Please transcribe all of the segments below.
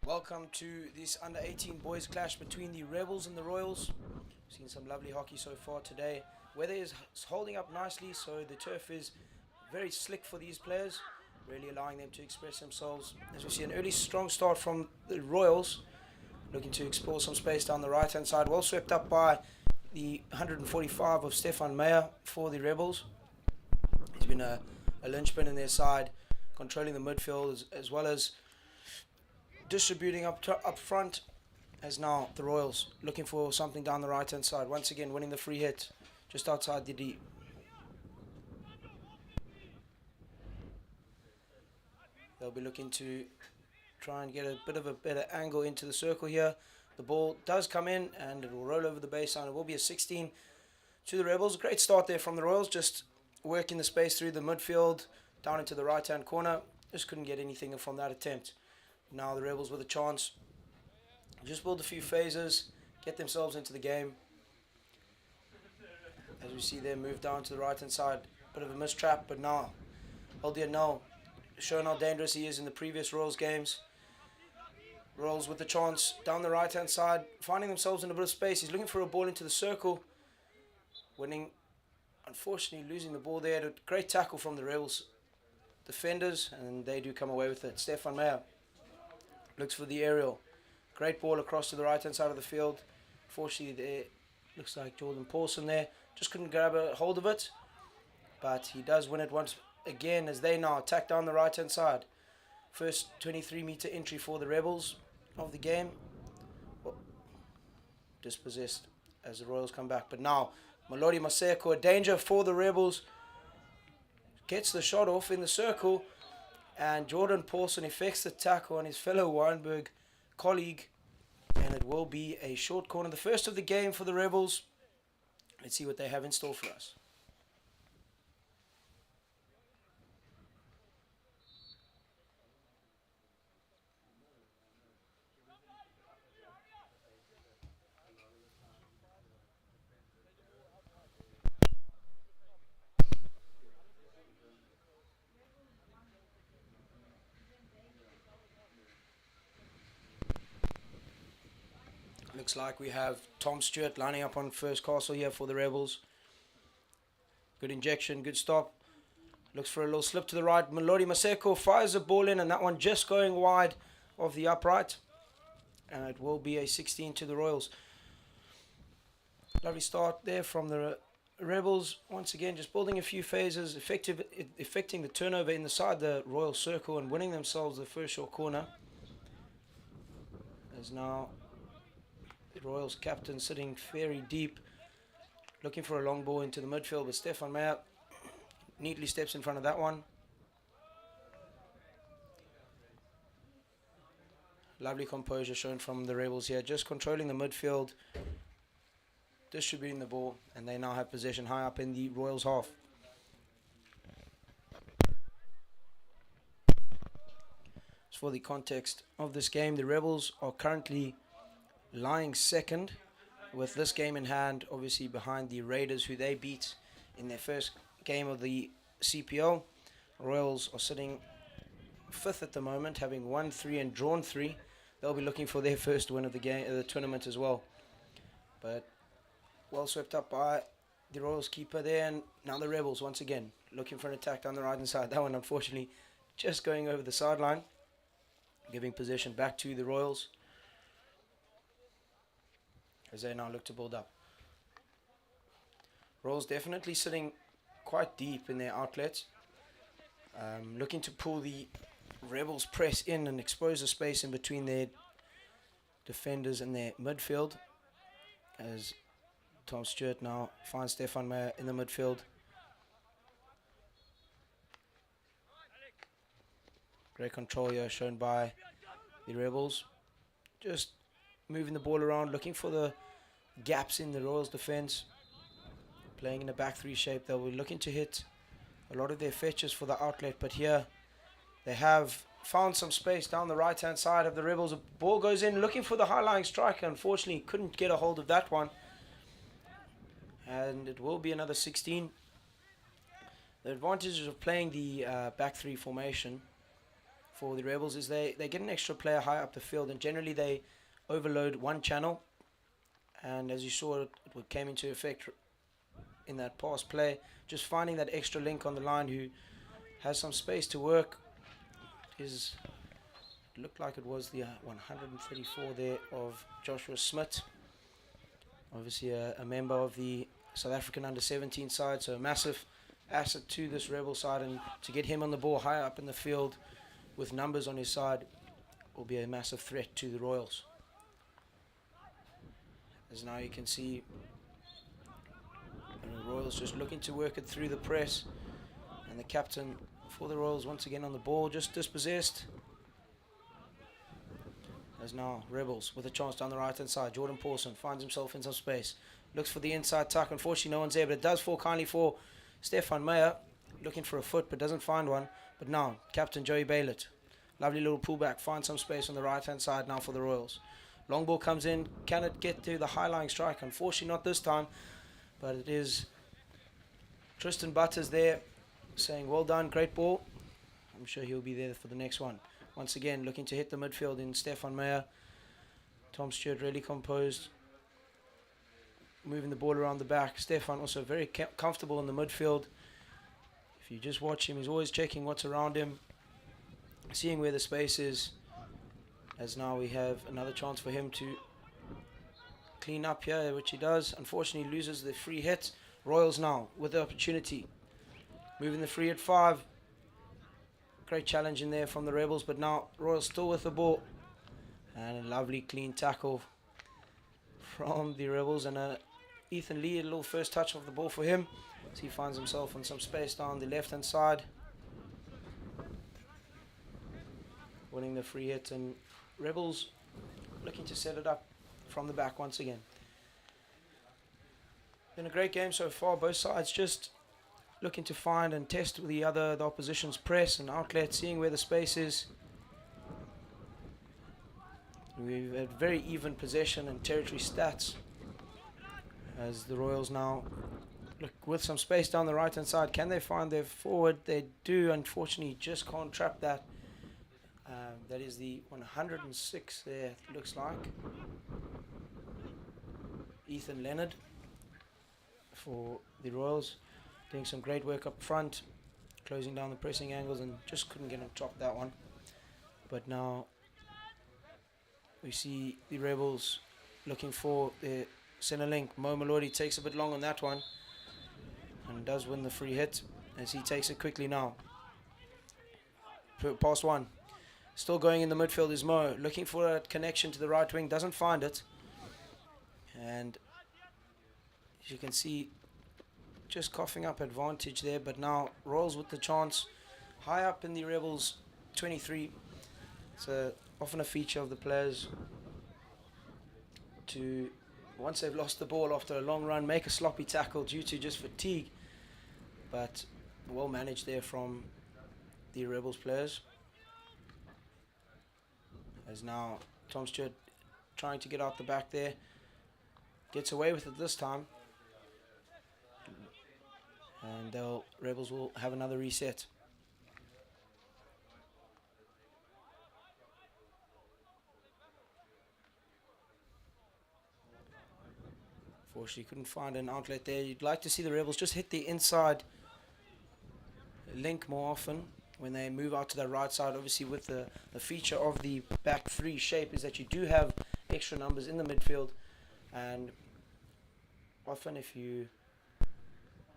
Welcome to this under-18 boys clash between the Rebels and the Royals. We've seen some lovely hockey so far today. Weather is holding up nicely, so the turf is very slick for these players, really allowing them to express themselves. As we see an early strong start from the Royals, looking to explore some space down the right-hand side. Well swept up by the 145 of Stefan Meyer for the Rebels. He's been a linchpin in their side, controlling the midfield as well as distributing up front, as now the Royals looking for something down the right hand side. Once again winning the free hit just outside the D. They'll be looking to try and get a bit of a better angle into the circle here. The ball does come in and it will roll over the baseline. It will be a 16 to the Rebels. Great start there from the Royals, just working the space through the midfield down into the right hand corner. Just couldn't get anything from that attempt. Now the Rebels with a chance. Just build a few phases, get themselves into the game. As we see them move down to the right hand side. Bit of a mistrap, but now Aldia now showing how dangerous he is in the previous Royals games. Royals with the chance down the right hand side, finding themselves in a bit of space. He's looking for a ball into the circle. Winning, unfortunately losing the ball there. A great tackle from the Rebels defenders, and they do come away with it. Stefan Meyer looks for the aerial. Great ball across to the right hand side of the field. Fortunately there looks like Jordan Paulson there. Just couldn't grab a hold of it. But he does win it once again as they now attack down the right hand side. First 23-meter entry for the Rebels of the game. Well, dispossessed as the Royals come back. But now Malori Maseko, a danger for the Rebels. Gets the shot off in the circle. And Jordan Paulson effects the tackle on his fellow Weinberg colleague. And it will be a short corner. The first of the game for the Rebels. Let's see what they have in store for us. Looks like we have Tom Stewart lining up on first castle here for the Rebels. Good injection, good stop. Looks for a little slip to the right. Malori Maseko fires the ball in, and that one just going wide of the upright. And it will be a 16 to the Royals. Lovely start there from the Rebels. Once again, just building a few phases, effecting the turnover inside the Royal circle and winning themselves the first short corner. As now the Royals captain sitting very deep, looking for a long ball into the midfield, but Stefan Meyer neatly steps in front of that one. Lovely composure shown from the Rebels here, just controlling the midfield, distributing the ball, and they now have possession high up in the Royals half. As for the context of this game, the Rebels are currently lying second with this game in hand, obviously behind the Raiders, who they beat in their first game of the CPL. Royals are sitting fifth at the moment, having won 3 and drawn 3. They'll be looking for their first win of the game, the tournament as well. But well swept up by the Royals keeper there, and now the Rebels once again looking for an attack down the right hand side. That one unfortunately just going over the sideline, giving possession back to the Royals as they now look to build up. Royals definitely sitting quite deep in their outlets, looking to pull the Rebels press in and expose the space in between their defenders and their midfield, as Tom Stewart now finds Stefan Meyer in the midfield. Great control here shown by the Rebels. Just moving the ball around, looking for the gaps in the Royals defense. Playing in a back three shape, they'll be looking to hit a lot of their fetches for the outlet, but here they have found some space down the right hand side of the Rebels. The ball goes in, looking for the high-lying striker. Unfortunately, couldn't get a hold of that one, and it will be another 16. The advantages of playing the back three formation for the Rebels is they get an extra player high up the field, and generally they overload one channel, and as you saw, it came into effect in that pass play. Just finding that extra link on the line who has some space to work. It looked like it was the 134 there of Joshua Smith, obviously a member of the South African under-17 side, so a massive asset to this Rebel side, and to get him on the ball high up in the field with numbers on his side will be a massive threat to the Royals. As now you can see the Royals just looking to work it through the press, and the captain for the Royals once again on the ball, just dispossessed. As now Rebels with a chance down the right hand side. Jordan Paulson finds himself in some space, looks for the inside tuck. Unfortunately no one's there, but it does fall kindly for Stefan Meyer, looking for a foot but doesn't find one. But now captain Joey Baylett, lovely little pullback, finds some space on the right hand side now for the Royals. Long ball comes in, can it get to the high-lying strike? Unfortunately not this time, but it is Tristan Butters there saying well done, great ball. I'm sure he'll be there for the next one. Once again looking to hit the midfield in Stefan Meyer. Tom Stewart really composed, moving the ball around the back. Stefan also very comfortable in the midfield. If you just watch him, he's always checking what's around him, seeing where the space is. As now we have another chance for him to clean up here, which he does. Unfortunately loses the free hit. Royals now with the opportunity, moving the free at 5. Great challenge in there from the Rebels, but now Royals still with the ball, and a lovely clean tackle from the Rebels, and Ethan Lee, a little first touch of the ball for him, as he finds himself in some space down the left hand side, winning the free hit, and Rebels looking to set it up from the back once again. Been a great game so far, both sides just looking to find and test the opposition's press and outlet, seeing where the space is. We've had very even possession and territory stats, as the Royals now look with some space down the right hand side. Can they find their forward? They do, unfortunately just can't trap that. That is the 106 there, it looks like. Ethan Leonard for the Royals, doing some great work up front, closing down the pressing angles, and just couldn't get on top that one. But now we see the Rebels looking for their center link. Mo Malodi takes a bit long on that one and does win the free hit, as he takes it quickly now. Past one. Still going in the midfield is Mo, looking for a connection to the right wing, doesn't find it. And as you can see, just coughing up advantage there, but now Royals with the chance, high up in the Rebels 23. It's often a feature of the players to, once they've lost the ball after a long run, make a sloppy tackle due to just fatigue, but well managed there from the Rebels players. As now Tom Stewart trying to get out the back there, gets away with it this time, and the Rebels will have another reset. Unfortunately couldn't find an outlet there. You'd like to see the Rebels just hit the inside link more often when they move out to the right side. Obviously with the feature of the back three shape is that you do have extra numbers in the midfield, and often if you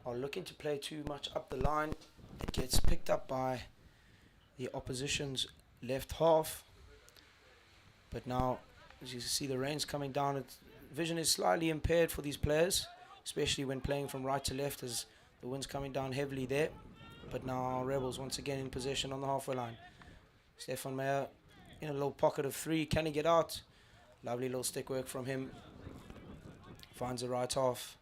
are looking to play too much up the line. It gets picked up by the opposition's left half. But now, as you see, the rain's coming down. Vision is slightly impaired for these players, especially when playing from right to left, as the wind's coming down heavily there. But now our Rebels once again in possession on the halfway line. Stefan Meyer in a little pocket of 3. Can he get out? Lovely little stick work from him. Finds the right half.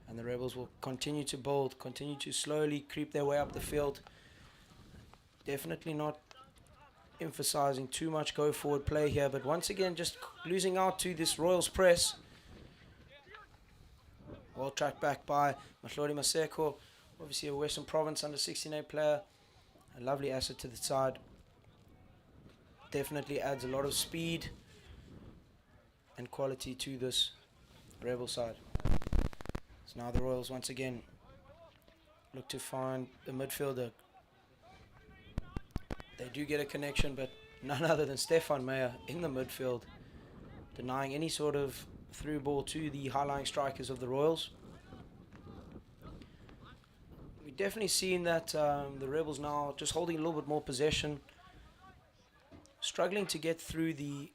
And the Rebels will continue to build, continue to slowly creep their way up the field. Definitely not emphasizing too much go forward play here, but once again just losing out to this Royals press. Well tracked back by Mahlori Maseko, obviously a Western Province under 16A player, a lovely asset to the side. Definitely adds a lot of speed and quality to this Rebel side. So now the Royals once again look to find the midfielder. They do get a connection, but none other than Stefan Meyer in the midfield, denying any sort of through ball to the high-lying strikers of the Royals. We've definitely seen that the Rebels now just holding a little bit more possession, struggling to get through the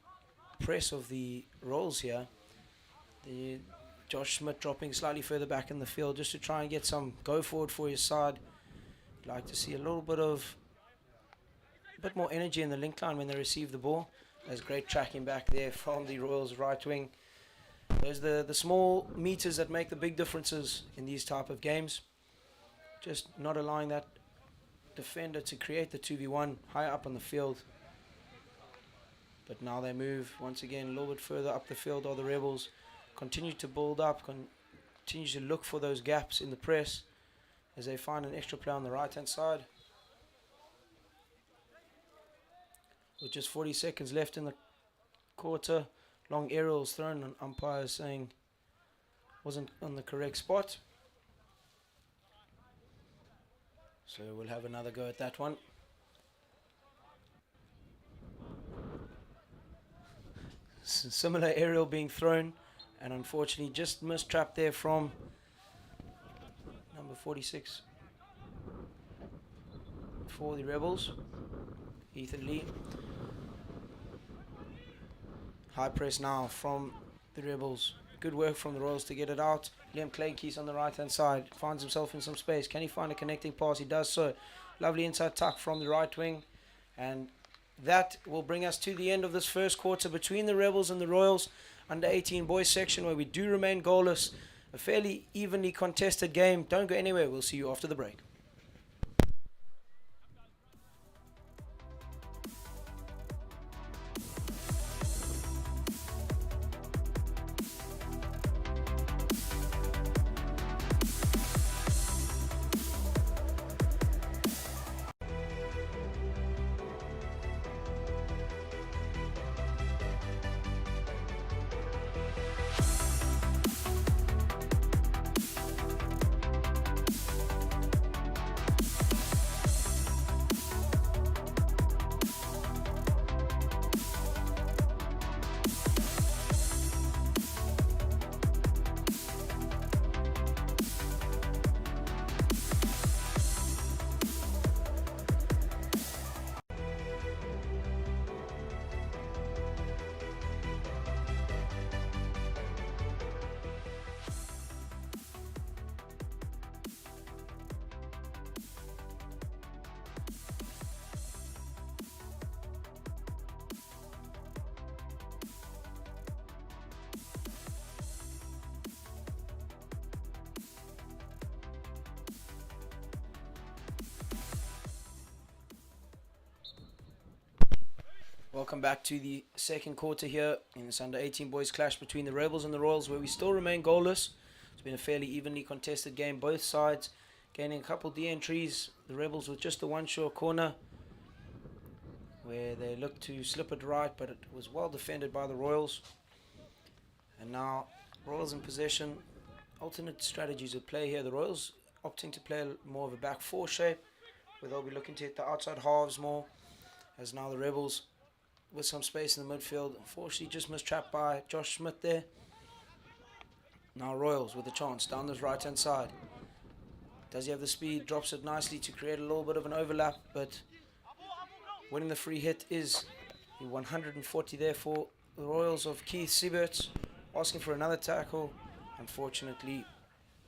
press of the Royals here. Josh Schmidt dropping slightly further back in the field just to try and get some go forward for his side. Like to see a little bit more energy in the link line when they receive the ball. There's great tracking back there from the Royals right wing. Those are the small meters that make the big differences in these type of games. Just not allowing that defender to create the 2v1 high up on the field. But now they move once again a little bit further up the field. All the Rebels continue to build up, continue to look for those gaps in the press as they find an extra player on the right hand side. With just 40 seconds left in the quarter, long aerials thrown on umpires saying wasn't on the correct spot. So we'll have another go at that one. Similar aerial being thrown, and unfortunately just missed trap there from number 46 for the Rebels, Ethan Lee. High press now from the Rebels. Good work from the Royals to get it out. Liam Claykeys on the right hand side finds himself in some space. Can he find a connecting pass? He does so. Lovely inside tuck from the right wing, and that will bring us to the end of this first quarter between the Rebels and the Royals under 18 boys section, where we do remain goalless. A fairly evenly contested game. Don't go anywhere. We'll see you after the break. Welcome back to the second quarter here in this under 18 boys clash between the Rebels and the Royals, where we still remain goalless. It's been a fairly evenly contested game, both sides gaining a couple D entries. The Rebels with just the one short corner where they looked to slip it right, but it was well defended by the Royals. And now Royals in possession. Alternate strategies at play here. The Royals opting to play more of a back four shape, where they'll be looking to hit the outside halves more, as now the Rebels with some space in the midfield. Unfortunately just missed trapped by Josh Schmidt there. Now Royals with a chance down this right hand side. Does he have the speed? Drops it nicely to create a little bit of an overlap, but winning the free hit is the 140 there for the Royals of Keith Sieberts. Asking for another tackle. Unfortunately,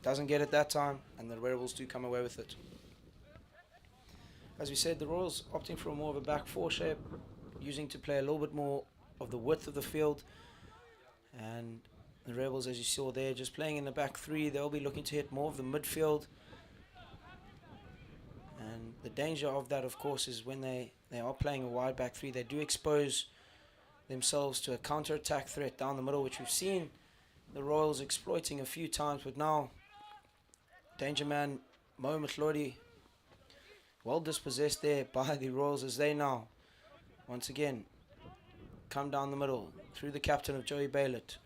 doesn't get it that time, and the Rebels do come away with it. As we said, the Royals opting for more of a back four shape, using to play a little bit more of the width of the field. And the Rebels, as you saw there, just playing in the back three. They'll be looking to hit more of the midfield. And the danger of that, of course, is when they are playing a wide back three, they do expose themselves to a counter-attack threat down the middle, which we've seen the Royals exploiting a few times. But now, danger man Mo Mtlodi, well dispossessed there by the Royals, as they now, once again, come down the middle through the captain of Joey Baylett,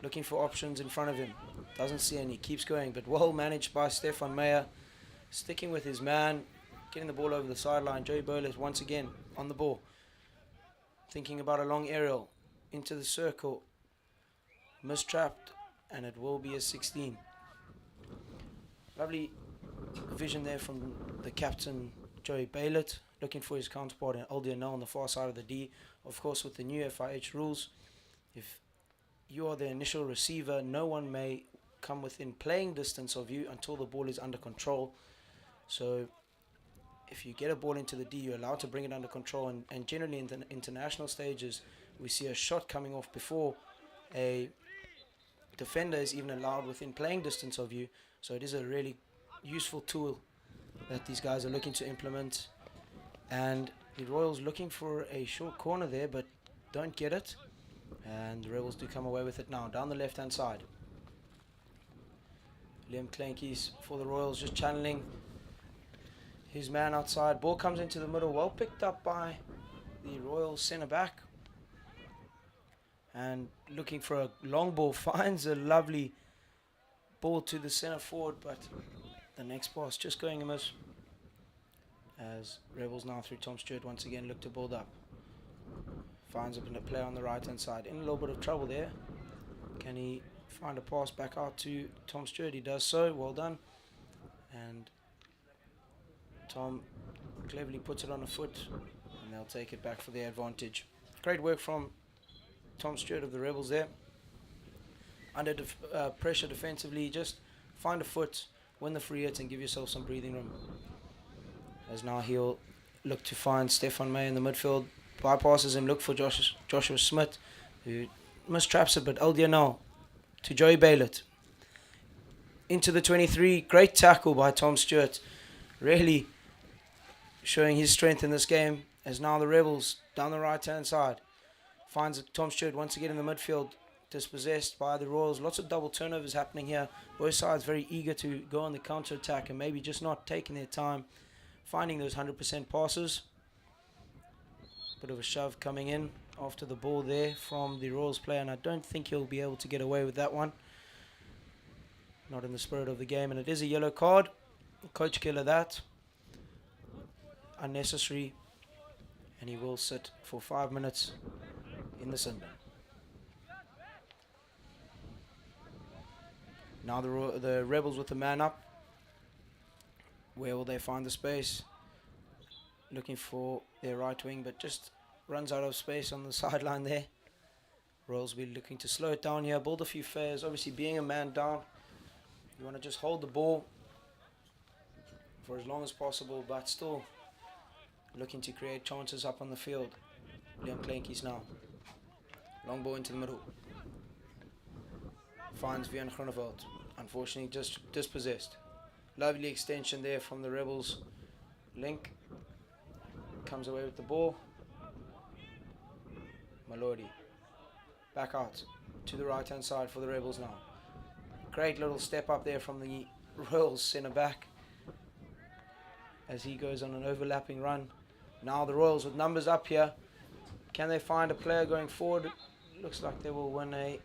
looking for options in front of him. Doesn't see any, keeps going, but well managed by Stefan Meyer, sticking with his man, getting the ball over the sideline. Joey Baylett once again on the ball, thinking about a long aerial into the circle, mistrapped, and it will be a 16. Lovely vision there from the captain Joey Baylett, looking for his counterpart in Aldiano on the far side of the D. Of course, with the new FIH rules, if you are the initial receiver, no one may come within playing distance of you until the ball is under control. So if you get a ball into the D, you're allowed to bring it under control, and generally in the international stages we see a shot coming off before a defender is even allowed within playing distance of you. So it is a really useful tool that these guys are looking to implement. And the Royals looking for a short corner there, but don't get it, and the Rebels do come away with it now down the left hand side. Liam Klenkies for the Royals, just channeling his man outside. Ball comes into the middle, well picked up by the Royals centre back, and looking for a long ball, finds a lovely ball to the centre forward, but the next pass just going amiss, as Rebels now through Tom Stewart once again look to build up. Finds a player on the right hand side, in a little bit of trouble there. Can he find a pass back out to Tom Stewart? He does so, well done. And Tom cleverly puts it on a foot, and they'll take it back for their advantage. Great work from Tom Stewart of the Rebels there. Under pressure defensively, just find a foot, win the free hit, and give yourself some breathing room. As now he'll look to find Stefan May in the midfield, bypasses him, look for Joshua Smith, who mistraps it, but Aldiano to Joey Baylett. Into the 23, great tackle by Tom Stewart, really showing his strength in this game, as now the Rebels down the right hand side finds Tom Stewart once again in the midfield, dispossessed by the Royals. Lots of double turnovers happening here, both sides very eager to go on the counter attack and maybe just not taking their time finding those 100% passes. Bit of a shove coming in after the ball there from the Royals player, and I don't think he'll be able to get away with that one, not in the spirit of the game, and it is a yellow card. Coach killer that, unnecessary, and he will sit for 5 minutes in the sin bin. Now the Rebels with the man up. Where will they find the space? Looking for their right wing, but just runs out of space on the sideline there. Royals will be looking to slow it down here, build a few fares. Obviously, being a man down, you want to just hold the ball for as long as possible, but still looking to create chances up on the field. Liam Klenkies now. Long ball into the middle. Finds Vian Groeneveld. Unfortunately, just dispossessed. Lovely extension there from the Rebels. Link comes away with the ball. Malodi back out to the right hand side for the Rebels now. Great little step up there from the Royals centre back as he goes on an overlapping run. Now the Royals with numbers up here. Can they find a player going forward? Looks like they will win a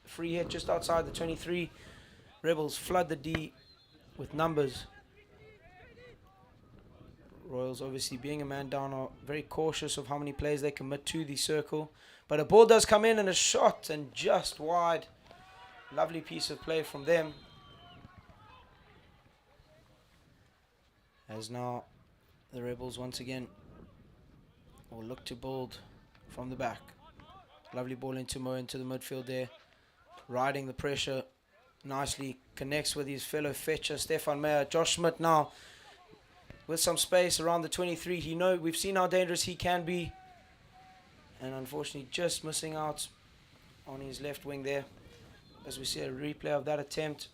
free hit just outside the 23. Rebels flood the D with numbers. Royals, obviously being a man down, are very cautious of how many players they commit to the circle. But a ball does come in and a shot, and just wide. Lovely piece of play from them. As now the Rebels once again will look to build from the back. Lovely ball into the midfield there. Riding the pressure nicely. Connects with his fellow fetcher, Stefan Meyer. Josh Schmidt now with some space around the 23. We've seen how dangerous he can be. And unfortunately just missing out on his left wing there. As we see a replay of that attempt.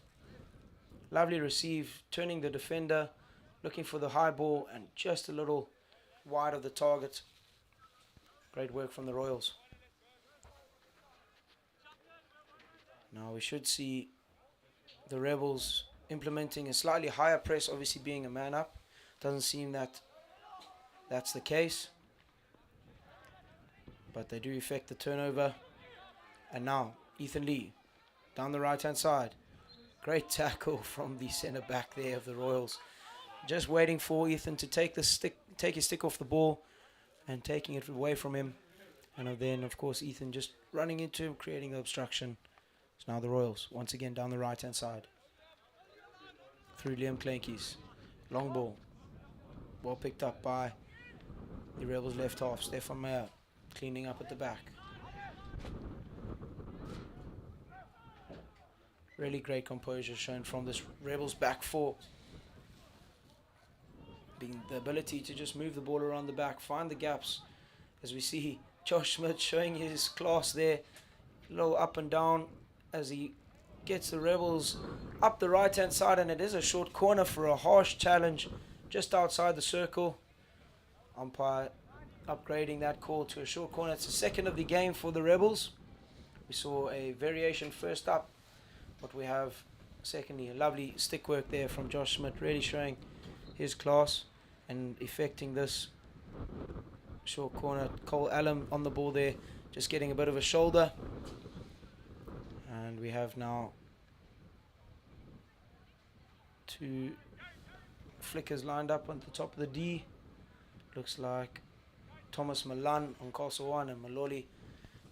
Lovely receive, turning the defender, looking for the high ball and just a little wide of the target. Great work from the Royals. Now we should see the Rebels implementing a slightly higher press, obviously being a man up. Doesn't seem that that's the case. But they do effect the turnover. And now Ethan Lee down the right hand side. Great tackle from the centre back there of the Royals. Just waiting for Ethan to take his stick off the ball and taking it away from him. And then of course Ethan just running into him, creating the obstruction. So now the Royals once again down the right hand side. Through Liam Klenkies. Long ball. Ball picked up by the Rebels left half. Stefan Meyer cleaning up at the back. Really great composure shown from this Rebels back four. Being the ability to just move the ball around the back, find the gaps. As we see Josh Schmidt showing his class there. A little up and down as he gets the Rebels up the right hand side, and it is a short corner for a harsh challenge just outside the circle. Umpire upgrading that call to a short corner. It's the second of the game for the Rebels. We saw a variation first up, but we have secondly a lovely stick work there from Josh Schmidt, really showing his class and effecting this short corner. Cole Allen on the ball there, just getting a bit of a shoulder. And we have now two flickers lined up on the top of the D. Looks like Thomas Milan on Castle 1 and Maloli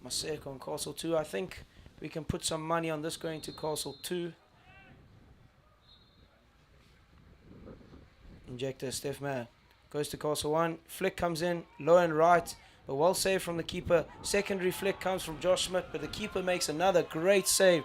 Maseko on Castle 2. I think we can put some money on this going to Castle 2. Injector, Steph Mayer goes to Castle 1. Flick comes in, low and right, but well saved from the keeper. Secondary flick comes from Josh Schmidt, but the keeper makes another great save.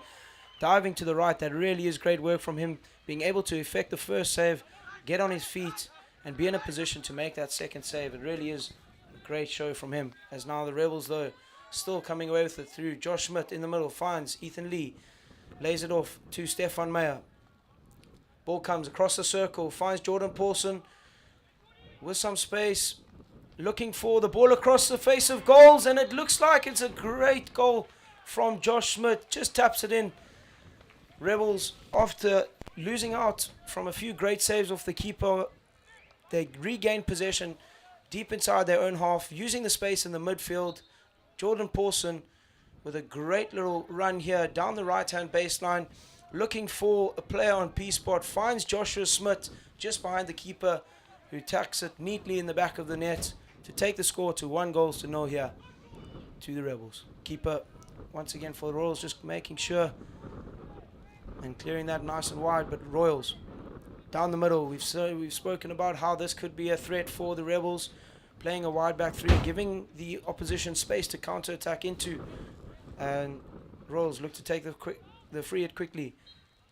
Diving to the right, that really is great work from him. Being able to effect the first save, get on his feet, and be in a position to make that second save. It really is a great show from him. As now the Rebels, though, still coming away with it through. Josh Schmidt in the middle, finds Ethan Lee. Lays it off to Stefan Meyer. Ball comes across the circle, finds Jordan Paulson with some space, looking for the ball across the face of goals, and it looks like it's a great goal from Josh Schmidt. Just taps it in. Rebels, after losing out from a few great saves off the keeper, they regain possession deep inside their own half, using the space in the midfield. Jordan Paulson with a great little run here down the right-hand baseline, looking for a player on P-spot, finds Joshua Smith just behind the keeper, who tacks it neatly in the back of the net to take the score to 1-0 here to the Rebels. Keeper, once again for the Royals, just making sure and clearing that nice and wide, but Royals down the middle. We've spoken about how this could be a threat for the Rebels, playing a wide back three, giving the opposition space to counter-attack into, and Royals look to take the free hit quickly.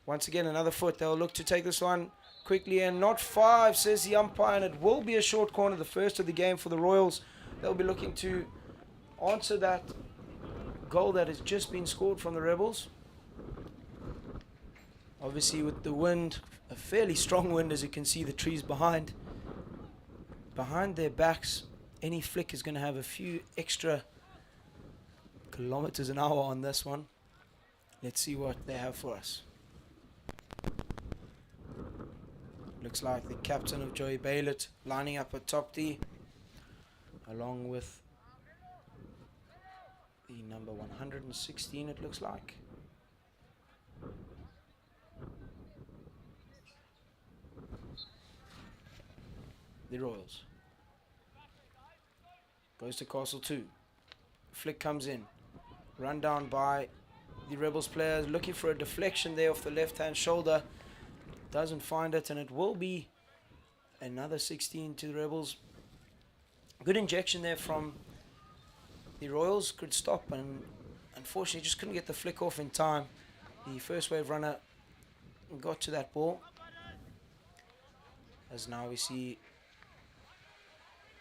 Once again, another foot. They'll look to take this one quickly, and not 5, says the umpire, and it will be a short corner, the first of the game for the Royals. They'll be looking to answer that goal that has just been scored from the Rebels. Obviously with the wind, a fairly strong wind, as you can see the trees behind their backs. Any flick is going to have a few extra kilometers an hour on this one. Let's see what they have for us. Looks like the captain of Joey Baylet lining up at top D, along with the number 116, it looks like. The Royals. Goes to Castle 2. Flick comes in. Run down by the Rebels players, looking for a deflection there off the left-hand shoulder. Doesn't find it, and it will be Another 16 to the Rebels. Good injection there from the Royals. Good stop, and unfortunately just couldn't get the flick off in time. The first wave runner got to that ball. As now we see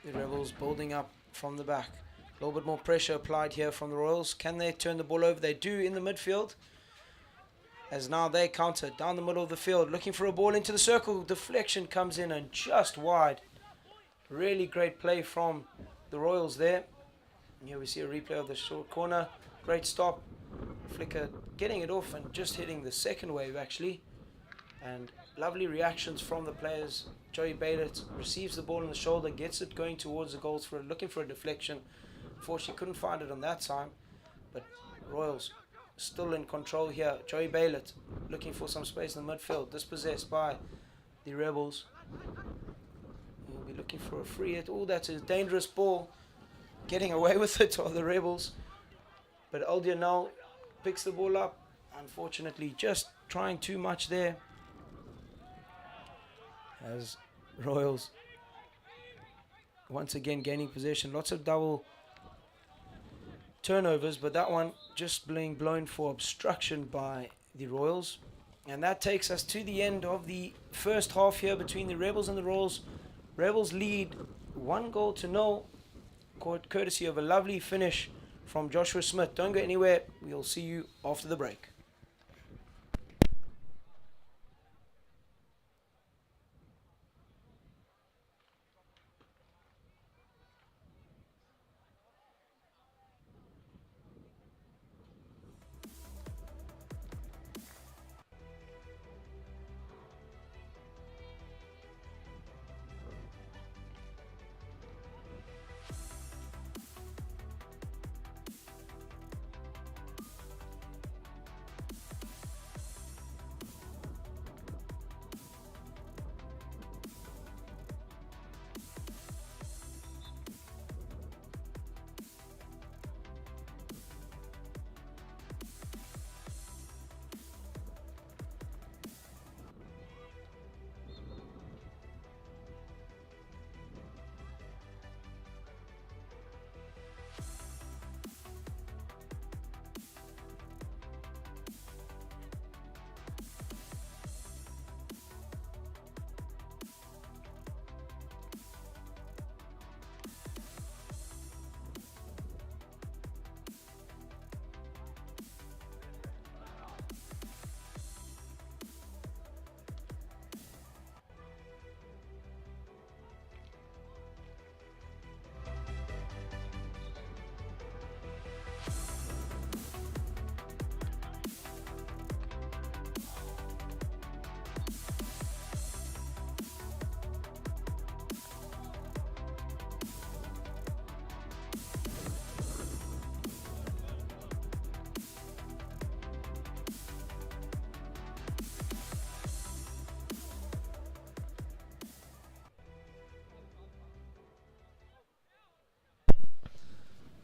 the Rebels building up from the back. A little bit more pressure applied here from the Royals. Can they turn the ball over? They do in the midfield. As now they counter down the middle of the field, looking for a ball into the circle. Deflection comes in and just wide. Really great play from the Royals there. And here we see a replay of the short corner. Great stop. Flicker getting it off and just hitting the second wave actually. And lovely reactions from the players. Joey Baylett receives the ball in the shoulder, gets it going towards the goals for looking for a deflection. Unfortunately couldn't find it on that time. But Royals still in control here. Joey Baylett looking for some space in the midfield. Dispossessed by the Rebels. He'll be looking for a free hit. Oh, that's a dangerous ball. Getting away with it are the Rebels. But Aldia now picks the ball up. Unfortunately, just trying too much there. As Royals once again gaining possession. Lots of double turnovers, but that one just being blown for obstruction by the Royals. And that takes us to the end of the first half here between the Rebels and the Royals. Rebels lead 1-0, courtesy of a lovely finish from Joshua Smith. Don't go anywhere. We'll see you after the break.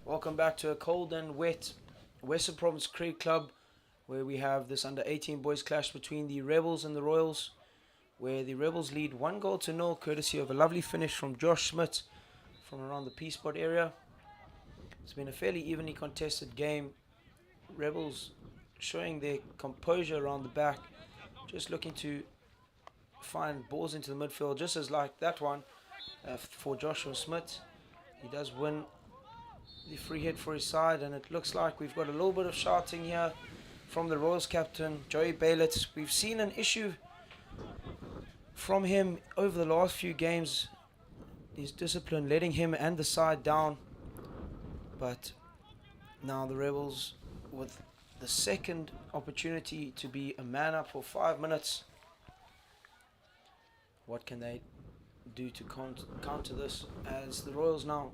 Welcome back to a cold and wet Western Province Cricket Club, where we have this under-18 boys clash between the Rebels and the Royals, where the Rebels lead 1-0, courtesy of a lovely finish from Josh Schmidt from around the P-spot area. It's been a fairly evenly contested game. Rebels showing their composure around the back, just looking to find balls into the midfield, just as like that one for Joshua Smith. He does win the free hit for his side, and it looks like we've got a little bit of shouting here from the Royals captain, Joey Baylett. We've seen an issue from him over the last few games, his discipline letting him and the side down. But now the Rebels with the second opportunity to be a man up for 5 minutes. What can they do to counter this, as the Royals now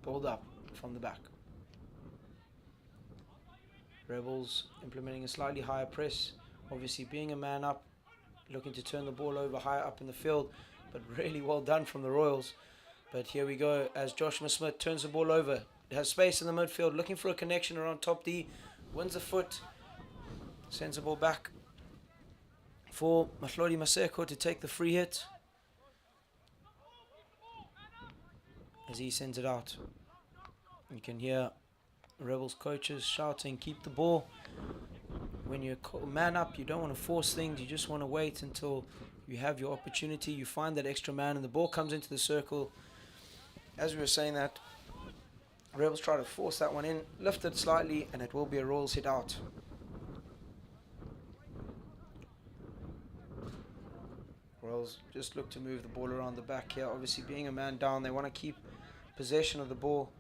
pulled up from the back? Rebels implementing a slightly higher press, obviously being a man up, looking to turn the ball over higher up in the field, but really well done from the Royals. But here we go as Joshua Smith turns the ball over. It has space in the midfield, looking for a connection around top D, wins the foot, sends the ball back for Mahlodi Maseko to take the free hit. as he sends it out. You can hear Rebels coaches shouting, keep the ball. When you're man up, you don't want to force things. You just want to wait until you have your opportunity. You find that extra man and the ball comes into the circle. As we were saying that, Rebels try to force that one in, lift it slightly, and it will be a Royals hit out. Royals just look to move the ball around the back here. Obviously, being a man down, they want to keep possession of the ball.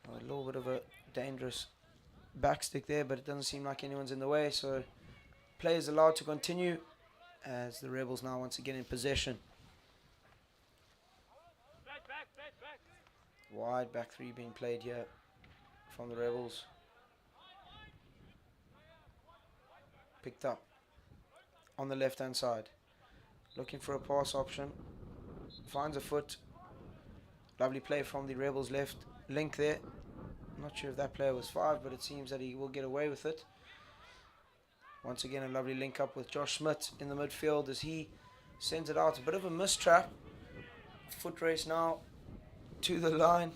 A little bit of a dangerous backstick there, but it doesn't seem like anyone's in the way, so play is allowed to continue as the Rebels now once again in possession. Wide back three being played here from the Rebels. Picked up on the left hand side, looking for a pass option, finds a foot. Lovely play from the Rebels left link there. Not sure if that player was 5, but it seems that he will get away with it. Once again, a lovely link up with Josh Schmidt in the midfield as he sends it out. A bit of a mistrap. Foot race now to the line.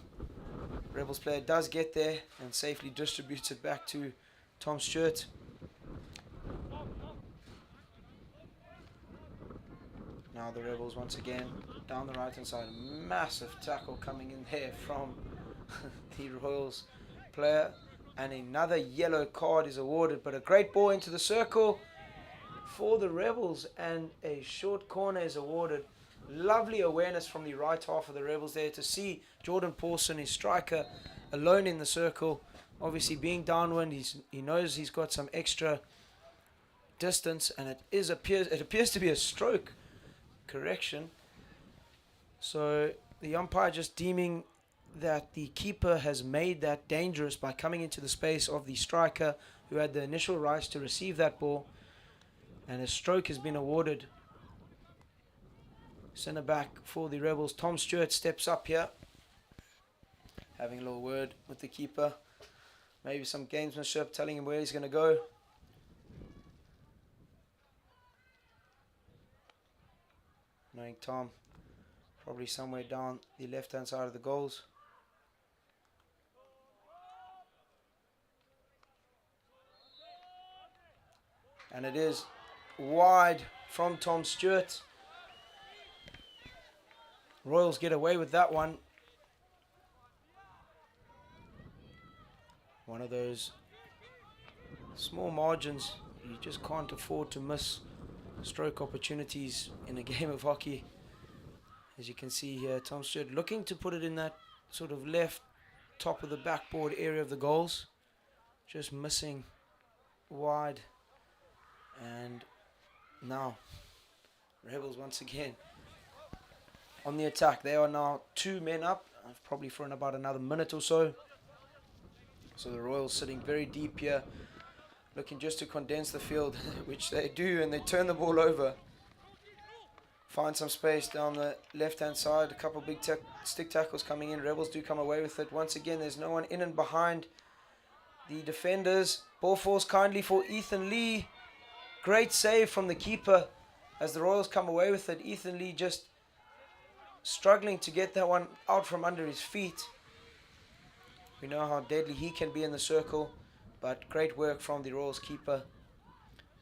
Rebels player does get there and safely distributes it back to Tom Stewart. Now the Rebels once again down the right hand side. Massive tackle coming in there from the Royals player, and another yellow card is awarded, but a great ball into the circle for the Rebels and a short corner is awarded. Lovely awareness from the right half of the Rebels there to see Jordan Pawson, his striker, alone in the circle. Obviously being downwind, he knows he's got some extra distance, and it appears to be a stroke correction. So the umpire just deeming that the keeper has made that dangerous by coming into the space of the striker who had the initial rights to receive that ball, and a stroke has been awarded. Centre back for the Rebels, Tom Stewart, steps up here, having a little word with the keeper, maybe some gamesmanship, telling him where he's going to go. Knowing Tom probably somewhere down the left hand side of the goals. And it is wide from Tom Stewart. Royals get away with that one. One of those small margins you just can't afford to miss stroke opportunities in a game of hockey. As you can see here, Tom Stewart looking to put it in that sort of left top of the backboard area of the goals. Just missing wide. And now Rebels once again on the attack. They are now 2 men up, probably for about another minute or so. So the Royals sitting very deep here, looking just to condense the field, which they do, and they turn the ball over. Find some space down the left hand side. A couple big stick tackles coming in. Rebels do come away with it. Once again, there's no one in and behind the defenders. Ball falls kindly for Ethan Lee. Great save from the keeper as the Royals come away with it. Ethan Lee just struggling to get that one out from under his feet. We know how deadly he can be in the circle, but great work from the Royals keeper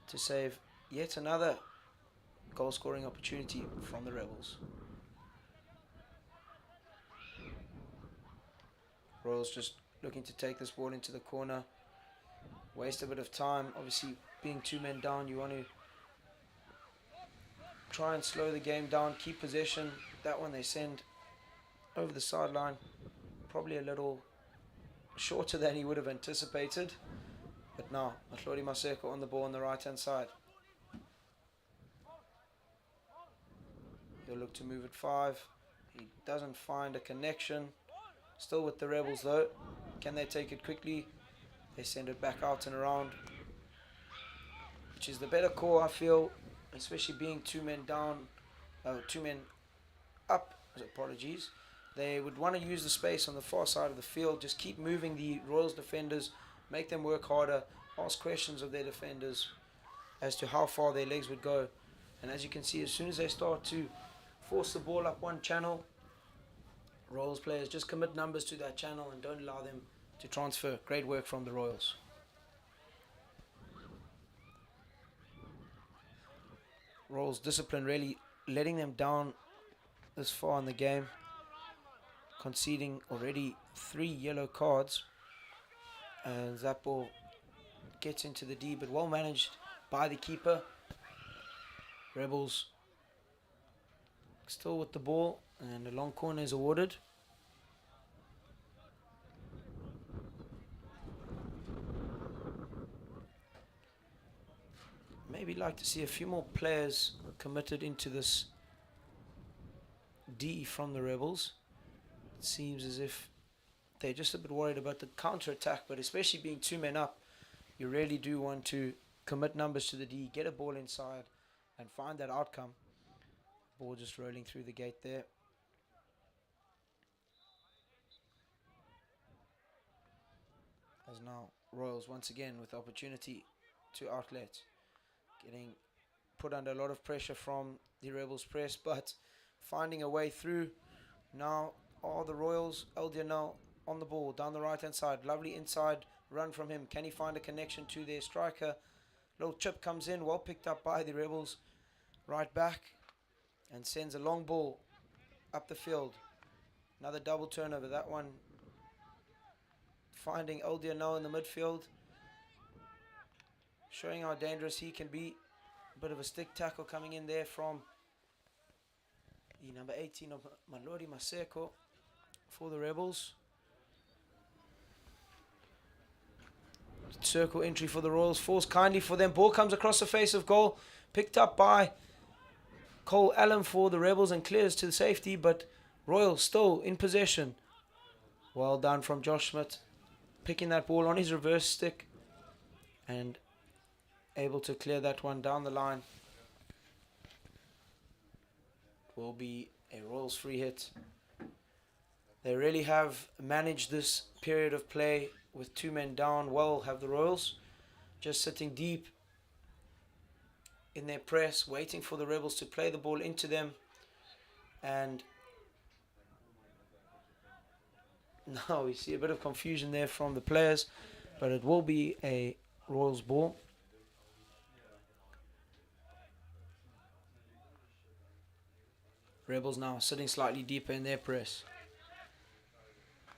to save yet another goal scoring opportunity from the Rebels. Royals just looking to take this ball into the corner. Waste a bit of time. Obviously, being 2 men down, you want to try and slow the game down, keep possession. That one they send over the sideline. Probably a little shorter than he would have anticipated. But now, Mahlodi Maseko on the ball on the right-hand side. He'll look to move at 5. He doesn't find a connection. Still with the Rebels though. Can they take it quickly? They send it back out and around, which is the better call, I feel, especially being 2 men down, 2 men up, apologies. They would want to use the space on the far side of the field, just keep moving the Royals defenders, make them work harder, ask questions of their defenders as to how far their legs would go. And as you can see, as soon as they start to force the ball up one channel, Royals players, just commit numbers to that channel and don't allow them to transfer. Great work from the Royals. Royals discipline really letting them down this far in the game, conceding already 3 yellow cards, and that ball gets into the D, but well managed by the keeper. Rebels still with the ball, and a long corner is awarded. Maybe like to see a few more players committed into this D from the Rebels. It seems as if they're just a bit worried about the counter-attack, but especially being 2 men up, you really do want to commit numbers to the D, get a ball inside, and find that outcome. Ball just rolling through the gate there. As now Royals once again with the opportunity to outlet, getting put under a lot of pressure from the Rebels press, but finding a way through. Now are the Royals. Eldianel on the ball down the right hand side, lovely inside run from him. Can he find a connection to their striker? Little chip comes in, well picked up by the Rebels right back, and sends a long ball up the field. Another double turnover, that one finding Eldianel in the midfield, showing how dangerous he can be. A bit of a stick tackle coming in there from the number 18 of Malori Maseko for the Rebels. Circle entry for the Royals, forced kindly for them. Ball comes across the face of goal, picked up by Cole Allen for the Rebels and clears to the safety, but Royals still in possession. Well done from Josh Schmidt, picking that ball on his reverse stick and able to clear that one down the line. It will be a Royals free hit. They really have managed this period of play with 2 men down well, have the Royals, just sitting deep in their press, waiting for the Rebels to play the ball into them. And now we see a bit of confusion there from the players, but it will be a Royals ball. Rebels now sitting slightly deeper in their press.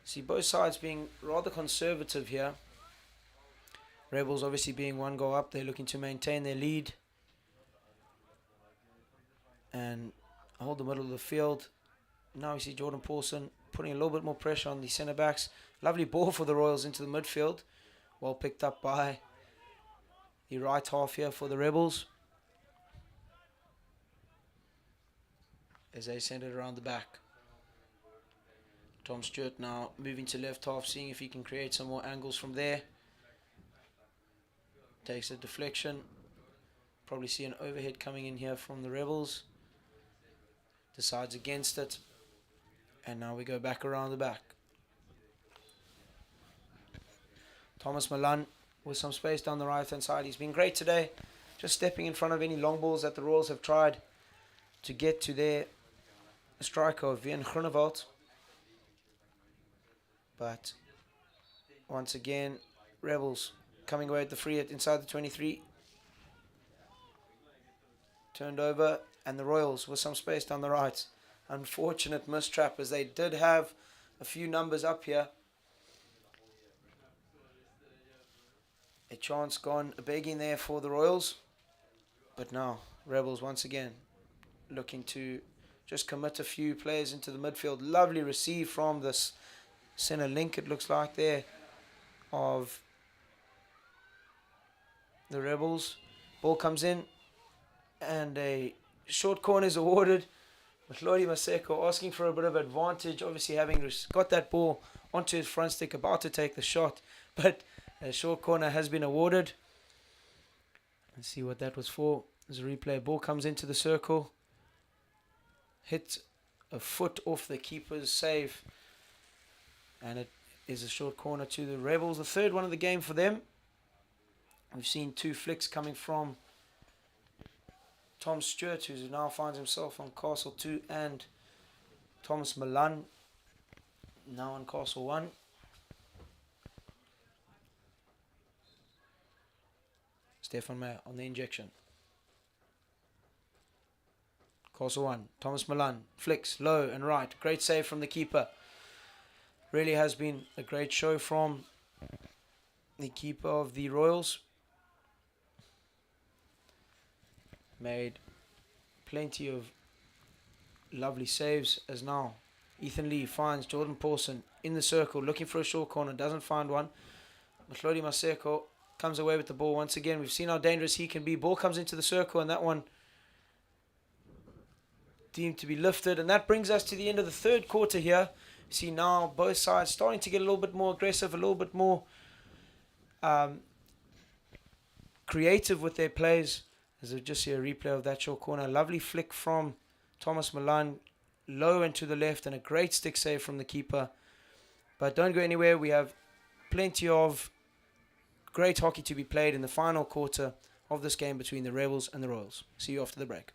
See both sides being rather conservative here. Rebels obviously being 1 goal up, they're looking to maintain their lead and hold the middle of the field. Now we see Jordan Paulson putting a little bit more pressure on the centre backs. Lovely ball for the Royals into the midfield, well picked up by the right half here for the Rebels as they send it around the back. Tom Stewart now moving to left half, seeing if he can create some more angles from there. Takes a deflection. Probably see an overhead coming in here from the Rebels. Decides against it. And now we go back around the back. Thomas Milan with some space down the right hand side. He's been great today. Just stepping in front of any long balls that the Royals have tried to get to their striker, Vian Groenewald. But once again, Rebels coming away at the free hit inside the 23. Turned over, and the Royals with some space down the right. Unfortunate mistrap, as they did have a few numbers up here. A chance gone begging there for the Royals. But now, Rebels once again looking to just commit a few players into the midfield. Lovely receive from this center link, it looks like there, of the Rebels. Ball comes in and a short corner is awarded. Lodi Maseko asking for a bit of advantage, obviously having got that ball onto his front stick, about to take the shot, but a short corner has been awarded. Let's see what that was for. There's a replay. Ball comes into the circle, hit a foot off the keeper's save, and it is a short corner to the Rebels. The third one of the game for them. We've seen 2 flicks coming from Tom Stewart, who now finds himself on Castle 2, and Thomas Milan. Now on Castle 1. Stefan Meyer on the injection. Castle 1. Thomas Milan flicks low and right. Great save from the keeper. Really has been a great show from the keeper of the Royals. Made plenty of lovely saves as now Ethan Lee finds Jordan Pawson in the circle looking for a short corner, doesn't find one. Mahlodi Maseko comes away with the ball once again. We've seen how dangerous he can be. Ball comes into the circle and that one deemed to be lifted, and that brings us to the end of the third quarter here. You see now both sides starting to get a little bit more aggressive, a little bit more creative with their plays. As we just see a replay of that short corner, lovely flick from Thomas Milan, low and to the left, and a great stick save from the keeper. But don't go anywhere. We have plenty of great hockey to be played in the final quarter of this game between the Rebels and the Royals. See you after the break.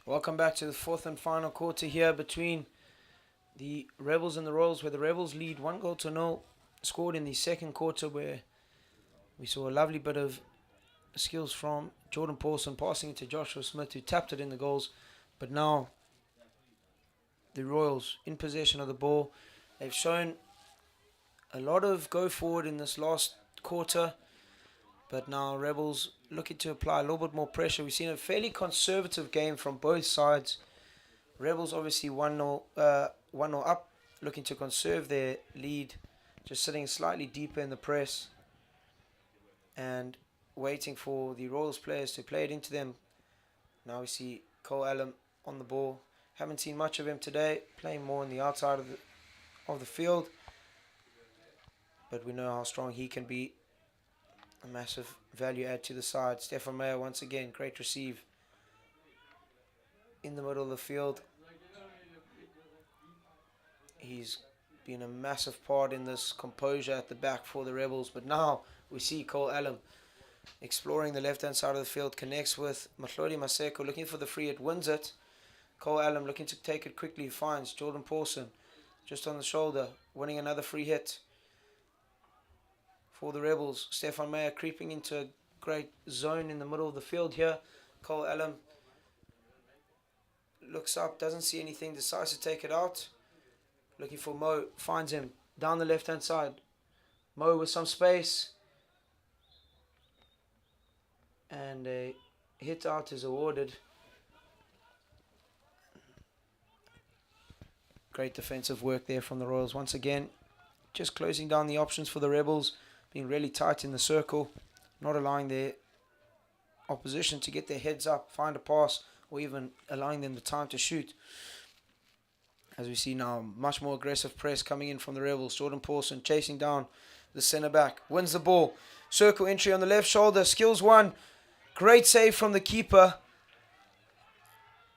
Welcome back to the fourth and final quarter here between the Rebels and the Royals, where the Rebels lead 1-0 scored in the second quarter, where we saw a lovely bit of skills from Jordan Pawson passing it to Joshua Smith, who tapped it in the goals. But now the Royals in possession of the ball. They've shown a lot of go forward in this last quarter, but now Rebels looking to apply a little bit more pressure. We've seen a fairly conservative game from both sides. Rebels obviously 1-0 up, looking to conserve their lead, just sitting slightly deeper in the press and waiting for the Royals players to play it into them. Now we see Cole Allen on the ball. Haven't seen much of him today, playing more on the outside of the field, but we know how strong he can be. A massive value add to the side. Stefan Meyer once again, great receive in the middle of the field. He's been a massive part in this composure at the back for the Rebels, but now we see Cole Allen exploring the left hand side of the field, connects with Mahlodi Maseko, looking for the free hit, wins it. Cole Allen looking to take it quickly, finds Jordan Pawson just on the shoulder, winning another free hit for the Rebels. Stefan Meyer creeping into a great zone in the middle of the field here. Cole Allen looks up, doesn't see anything, decides to take it out. Looking for Mo, finds him down the left hand side. Mo with some space, and a hit out is awarded. Great defensive work there from the Royals once again, just closing down the options for the Rebels, being really tight in the circle, not allowing their opposition to get their heads up, find a pass, or even allowing them the time to shoot. As we see now, much more aggressive press coming in from the Rebels. Jordan Pawson chasing down the centre back, wins the ball, circle entry on the left shoulder, skills one, great save from the keeper.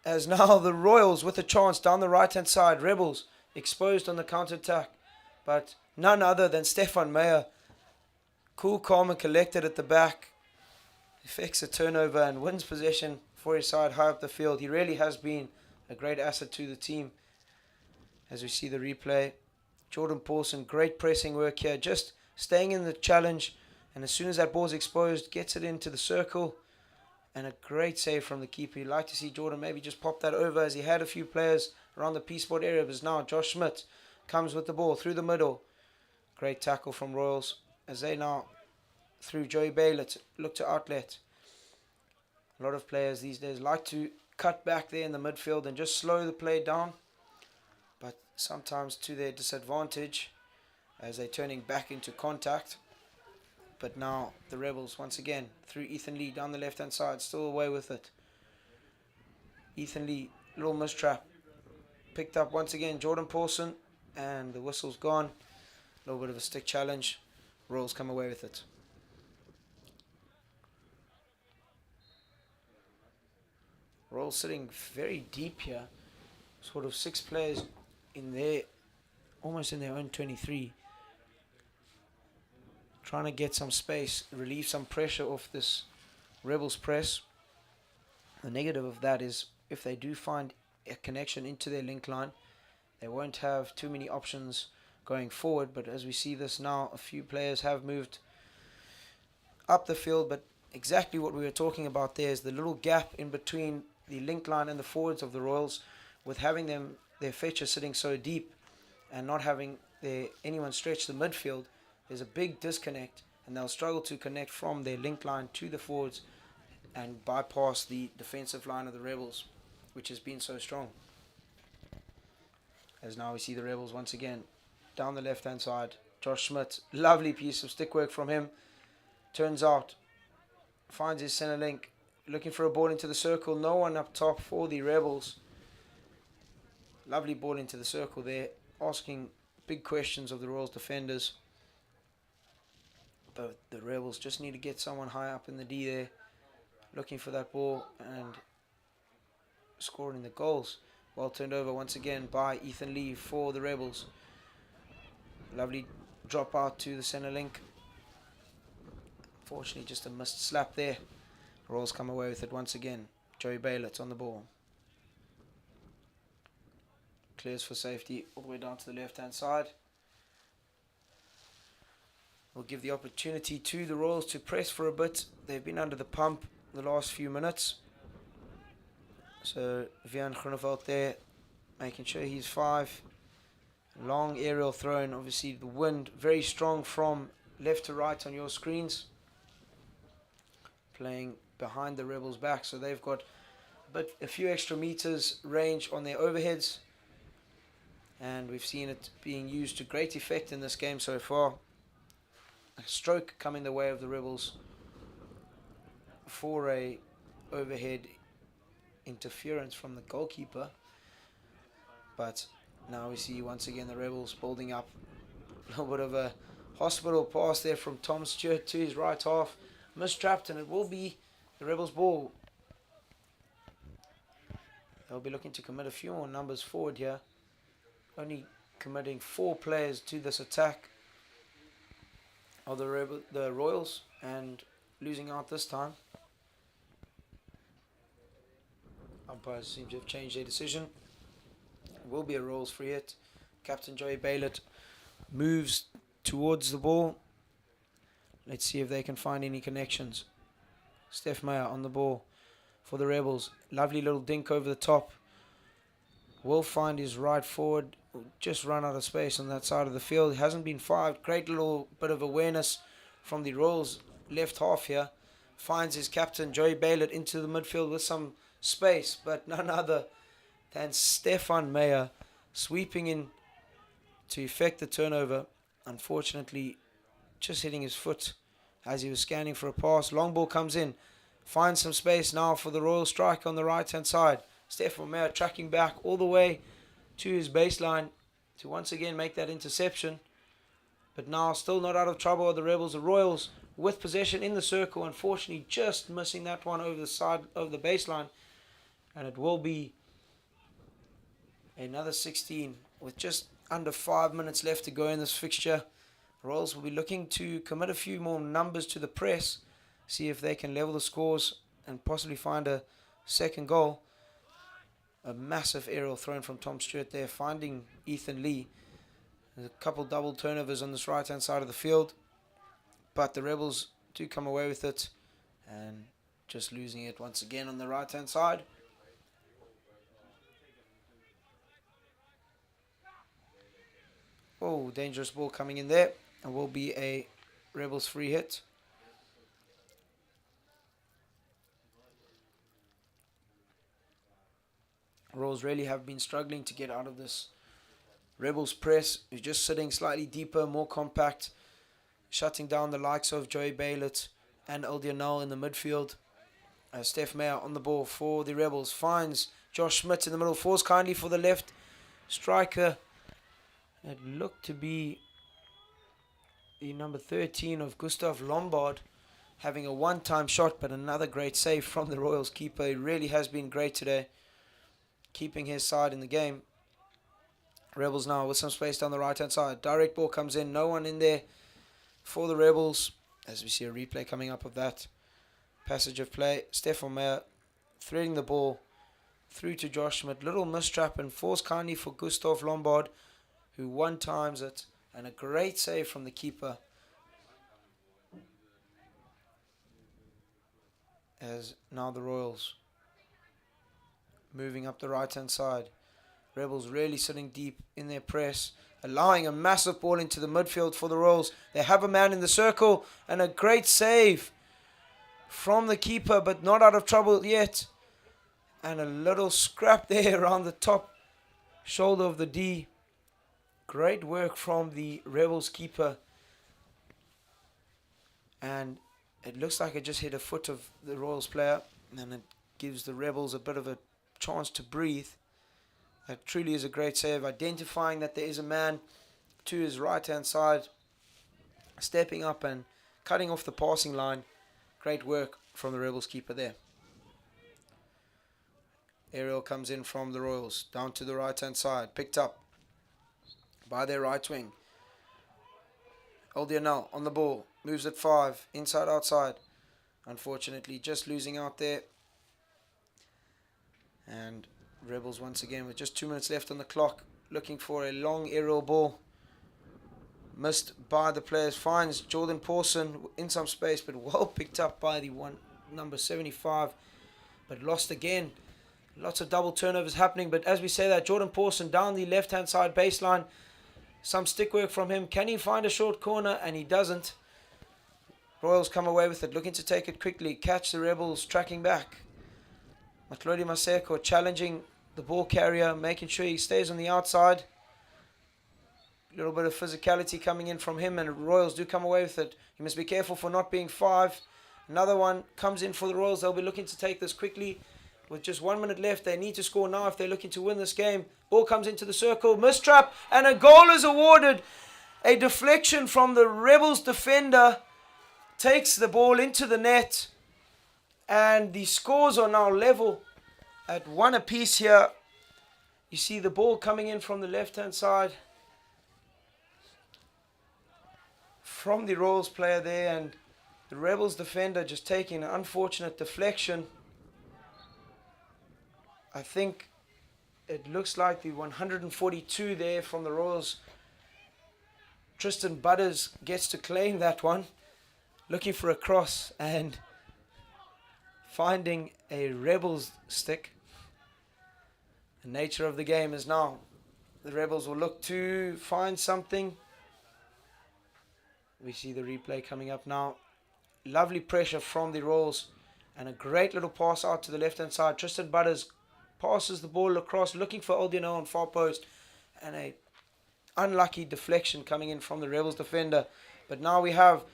As now the Royals with a chance down the right hand side, Rebels exposed on the counter attack, but none other than Stefan Meyer, cool, calm and collected at the back, effects a turnover and wins possession for his side high up the field. He really has been a great asset to the team. As we see the replay, Jordan Paulson, great pressing work here, just staying in the challenge, and as soon as that ball's exposed, gets it into the circle, and a great save from the keeper. You'd like to see Jordan maybe just pop that over, as he had a few players around the P-Sport area, but now Josh Schmidt comes with the ball through the middle. Great tackle from Royals, as they now, through Joey Baylor, look to outlet. A lot of players these days like to cut back there in the midfield and just slow the play down, but sometimes to their disadvantage as they're turning back into contact. But now the Rebels once again through Ethan Lee down the left hand side, still away with it. Ethan Lee, little mistrap, picked up once again Jordan Paulson, and the whistle's gone. A little bit of a stick challenge. Royals come away with it. Royals sitting very deep here, sort of 6 players in there, almost in their own 23, trying to get some space, relieve some pressure off this Rebels press. The negative of that is if they do find a connection into their link line, they won't have too many options going forward. But as we see this now, a few players have moved up the field, but exactly what we were talking about there is the little gap in between the link line and the forwards of the Royals, with having their fetcher sitting so deep and not having anyone stretch the midfield. There's a big disconnect, and they'll struggle to connect from their link line to the forwards and bypass the defensive line of the Rebels, which has been so strong. As now we see the Rebels once again down the left hand side. Josh Schmidt, lovely piece of stick work from him, turns out, finds his center link, looking for a ball into the circle. No one up top for the Rebels. Lovely ball into the circle there, asking big questions of the Royals defenders. But the Rebels just need to get someone high up in the D there, looking for that ball and scoring the goals. Well turned over once again by Ethan Lee for the Rebels. Lovely drop out to the center link. Fortunately, just a missed slap there. Royals come away with it once again. Joey Baylor on the ball. Clears for safety all the way down to the left hand side. Will give the opportunity to the Royals to press for a bit. They've been under the pump the last few minutes. So Vian Groeneveld there, making sure he's 5. Long aerial throw, and obviously the wind very strong from left to right on your screens. Playing behind the Rebels' back, so they've got a few extra meters range on their overheads, and we've seen it being used to great effect in this game so far. A stroke coming the way of the Rebels for a overhead interference from the goalkeeper, but now we see once again the Rebels building up. A little bit of a hospital pass there from Tom Stewart to his right half, mistrapped, and it will be the Rebels' ball. They'll be looking to commit a few more numbers forward here, only committing 4 players to this attack of the Royals, and losing out this time. Umpires seem to have changed their decision. It will be a Royals free hit. Captain Joey Baylor moves towards the ball. Let's see if they can find any connections. Steph Meyer on the ball for the Rebels. Lovely little dink over the top. Will find his right forward. Just run out of space on that side of the field. Hasn't been fired. Great little bit of awareness from the Royals left half here. Finds his captain Joey Baylor into the midfield with some space, but none other than Stefan Meyer sweeping in to effect the turnover. Unfortunately, just hitting his foot as he was scanning for a pass. Long ball comes in, finds some space now for the Royal strike on the right hand side. Stefan Meyer tracking back all the way to his baseline to once again make that interception, but now still not out of trouble are the Rebels. The Royals with possession in the circle, unfortunately just missing that one over the side of the baseline, and it will be another 16 with just under 5 minutes left to go in this fixture. Royals will be looking to commit a few more numbers to the press, see if they can level the scores and possibly find a second goal. A massive aerial thrown from Tom Stewart there, finding Ethan Lee. There's a couple double turnovers on this right-hand side of the field, but the Rebels do come away with it, and just losing it once again on the right-hand side. Oh, dangerous ball coming in there, and will be a Rebels free hit. Royals really have been struggling to get out of this Rebels press. You're just sitting slightly deeper, more compact, shutting down the likes of Joey Baylett and Eldia Null in the midfield. Steph Meyer on the ball for the Rebels, finds Josh Schmidt in the middle, falls kindly for the left striker. It looked to be the number 13 of Gustav Lombard, having a one-time shot, but another great save from the Royals keeper. He really has been great today, keeping his side in the game. Rebels now with some space down the right-hand side. Direct ball comes in, no one in there for the Rebels, as we see a replay coming up of that passage of play. Stefan Meyer threading the ball through to Josh Schmidt. Little mistrap and falls kindly for Gustav Lombard, who one-times it, and a great save from the keeper. As now the Royals moving up the right-hand side. Rebels really sitting deep in their press, allowing a massive ball into the midfield for the Royals. They have a man in the circle, and a great save from the keeper, but not out of trouble yet. And a little scrap there around the top shoulder of the D. Great work from the Rebels keeper. And it looks like it just hit a foot of the Royals player, and it gives the Rebels a bit of a chance to breathe. That truly is a great save, identifying that there is a man to his right-hand side, stepping up and cutting off the passing line. Great work from the Rebels keeper there. Aerial comes in from the Royals, down to the right-hand side, picked up by their right wing. Eldia on the ball, moves at 5, inside outside. Unfortunately, just losing out there. And Rebels once again with just 2 minutes left on the clock, looking for a long aerial ball. Missed by the players, finds Jordan Pawson in some space, but well picked up by the number 75, but lost again. Lots of double turnovers happening, but as we say that, Jordan Pawson down the left-hand side baseline. Some stick work from him. Can he find a short corner? And he doesn't. Royals come away with it, looking to take it quickly, catch the Rebels tracking back. Matlodi Maseko challenging the ball carrier, making sure he stays on the outside. A little bit of physicality coming in from him, and Royals do come away with it. He must be careful for not being 5. Another one comes in for the Royals. They'll be looking to take this quickly. With just 1 minute left, they need to score now if they're looking to win this game. Ball comes into the circle, mistrap, and a goal is awarded. A deflection from the Rebels defender takes the ball into the net, and the scores are now level at 1 apiece here. You see the ball coming in from the left-hand side from the Royals player there, and the Rebels defender just taking an unfortunate deflection. I think it looks like the 142 there from the Royals. Tristan Butters gets to claim that one, looking for a cross and finding a Rebels stick. The nature of the game is now the Rebels will look to find something. We see the replay coming up now. Lovely pressure from the Royals and a great little pass out to the left-hand side. Tristan Butters passes the ball across, looking for Eldiano on far post, and a unlucky deflection coming in from the Rebels defender. But now we have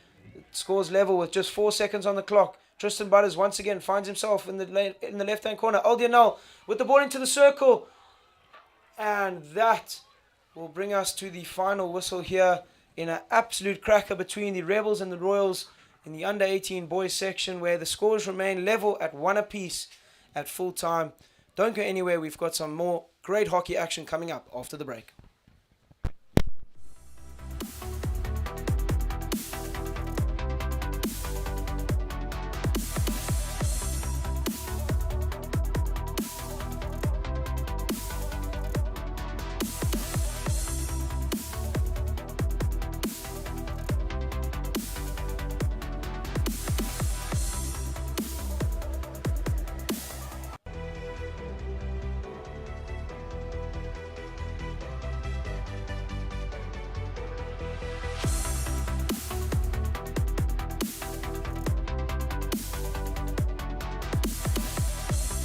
scores level with just 4 seconds on the clock. Tristan Butters once again finds himself in the left-hand corner. Eldiano with the ball into the circle, and that will bring us to the final whistle here in an absolute cracker between the Rebels and the Royals in the under-18 boys section, where the scores remain level at 1 apiece at full time. Don't go anywhere. We've got some more great hockey action coming up after the break.